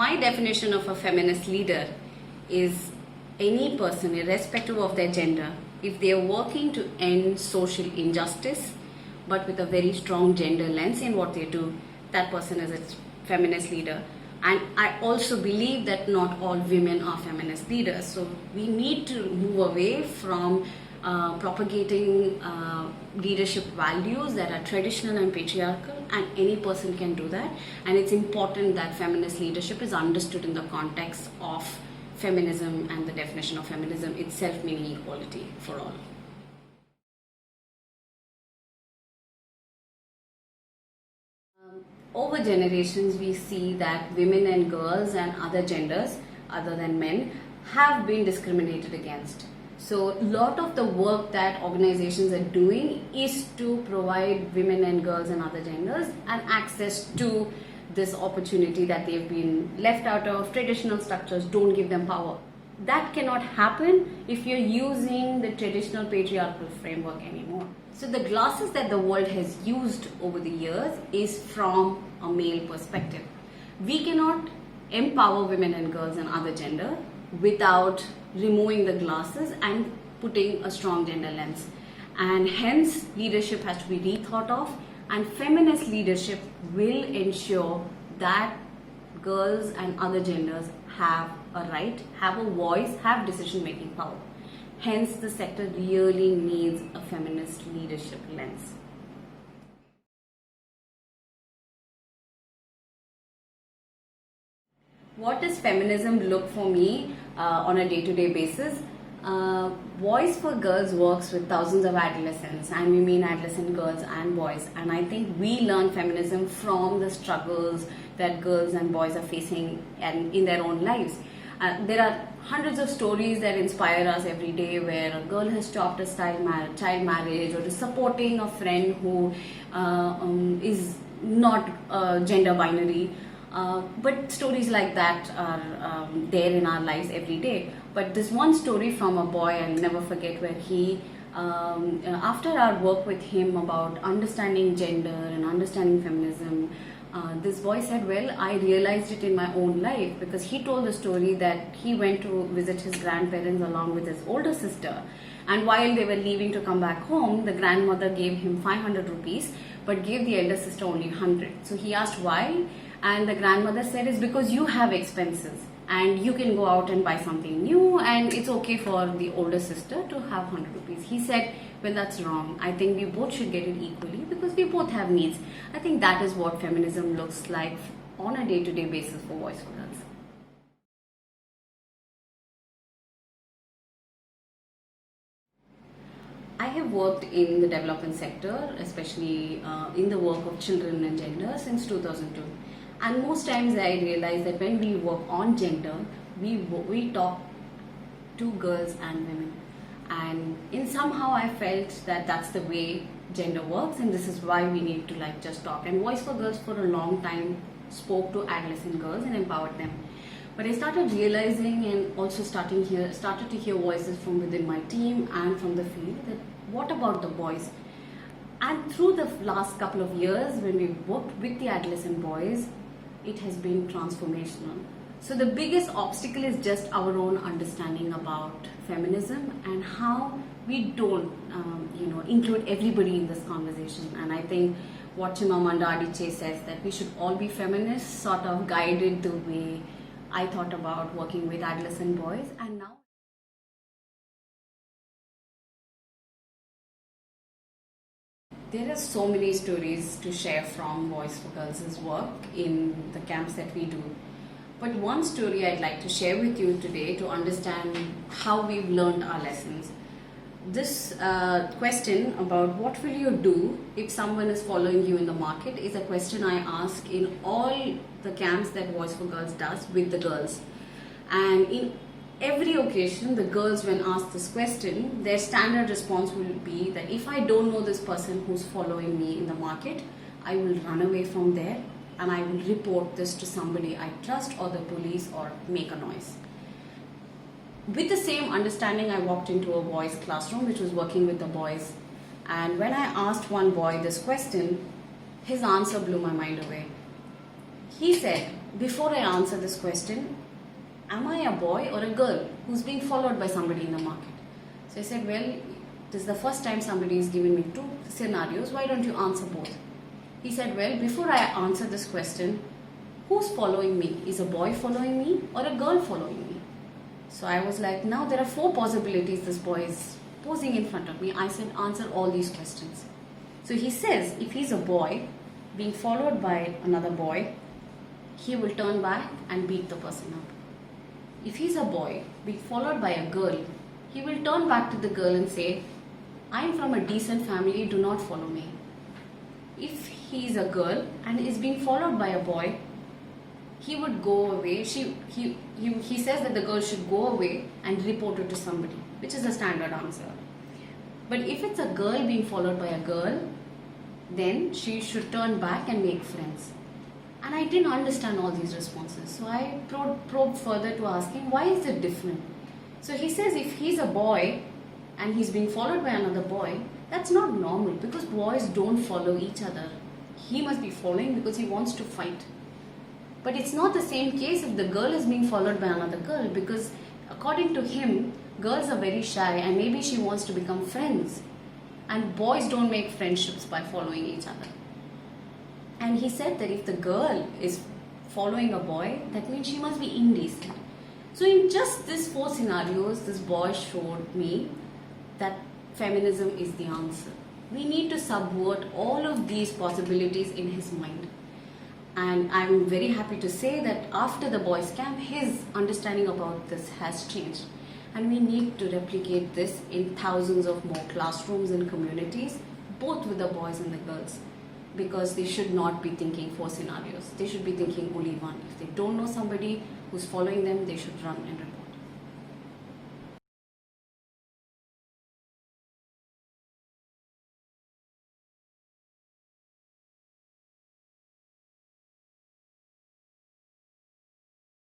My definition of a feminist leader is any person, irrespective of their gender, if they are working to end social injustice, but with a very strong gender lens in what they do, that person is a feminist leader. And I also believe that not all women are feminist leaders. So we need to move away from propagating leadership values that are traditional and patriarchal, and any person can do that. And it's important that feminist leadership is understood in the context of feminism and the definition of feminism itself, meaning equality for all. Over generations, we see that women and girls and other genders other than men have been discriminated against. So a lot of the work that organizations are doing is to provide women and girls and other genders an access to this opportunity that they've been left out of. Traditional structures don't give them power. That cannot happen if you're using the traditional patriarchal framework anymore. So the glasses that the world has used over the years is from a male perspective. We cannot empower women and girls and other gender without removing the glasses and putting a strong gender lens. And hence leadership has to be rethought of, and feminist leadership will ensure that girls and other genders have a right, have a voice, have decision-making power. Hence, the sector really needs a feminist leadership lens. What does feminism look for me on a day-to-day basis? Voice4Girls works with thousands of adolescents, and we mean adolescent girls and boys. And I think we learn feminism from the struggles that girls and boys are facing and in their own lives. There are hundreds of stories that inspire us every day, where a girl has stopped a child marriage, or is supporting a friend who is not gender binary. But stories like that are there in our lives every day. But this one story from a boy I'll never forget, where he, after our work with him about understanding gender and understanding feminism, this boy said, well, I realized it in my own life, because he told the story that he went to visit his grandparents along with his older sister, and while they were leaving to come back home, the grandmother gave him 500 rupees but gave the elder sister only 100. So he asked why, and the grandmother said, it's because you have expenses and you can go out and buy something new, and it's okay for the older sister to have 100 rupees. He said, well, that's wrong. I think we both should get it equally, because we both have needs. I think that is what feminism looks like on a day-to-day basis for Voice4Girls. I have worked in the development sector, especially in the work of children and gender, since 2002. And most times I realize that when we work on gender, we talk to girls and women. And in somehow I felt that that's the way gender works, and this is why we need to just talk. And Voice4Girls for a long time spoke to adolescent girls and empowered them. But I started realizing, and also started to hear voices from within my team and from the field, that what about the boys? And through the last couple of years, when we worked with the adolescent boys, it has been transformational. So the biggest obstacle is just our own understanding about feminism and how we don't, include everybody in this conversation. And I think what Chimamanda Adichie says, that we should all be feminists, sort of guided the way I thought about working with adolescent boys. And now there are so many stories to share from Voice4Girls' work in the camps that we do. But one story I'd like to share with you today to understand how we've learned our lessons. This question about what will you do if someone is following you in the market is a question I ask in all the camps that Voice4Girls does with the girls. And in every occasion, the girls, when asked this question, their standard response will be that if I don't know this person who's following me in the market, I will run away from there and I will report this to somebody I trust, or the police, or make a noise. With the same understanding, I walked into a boys' classroom which was working with the boys, and when I asked one boy this question, his answer blew my mind away. He said, before I answer this question, am I a boy or a girl who's being followed by somebody in the market? So I said, well, this is the first time somebody is giving me two scenarios. Why don't you answer both? He said, well, before I answer this question, who's following me? Is a boy following me or a girl following me? So I was like, now there are four possibilities this boy is posing in front of me. I said, answer all these questions. So he says, if he's a boy being followed by another boy, he will turn back and beat the person up. If he's a boy being followed by a girl, he will turn back to the girl and say, I am from a decent family, do not follow me. If he is a girl and is being followed by a boy, he would go away. He says that the girl should go away and report it to somebody, which is a standard answer. But if it's a girl being followed by a girl, then she should turn back and make friends. And I didn't understand all these responses. So I probed further to ask him, why is it different? So he says if he's a boy and he's being followed by another boy, that's not normal because boys don't follow each other. He must be following because he wants to fight. But it's not the same case if the girl is being followed by another girl, because according to him, girls are very shy and maybe she wants to become friends. And boys don't make friendships by following each other. And he said that if the girl is following a boy, that means she must be indecent. So in just these four scenarios, this boy showed me that feminism is the answer. We need to subvert all of these possibilities in his mind. And I'm very happy to say that after the boys' camp, his understanding about this has changed. And we need to replicate this in thousands of more classrooms and communities, both with the boys and the girls. Because they should not be thinking four scenarios. They should be thinking only one. If they don't know somebody who's following them, they should run and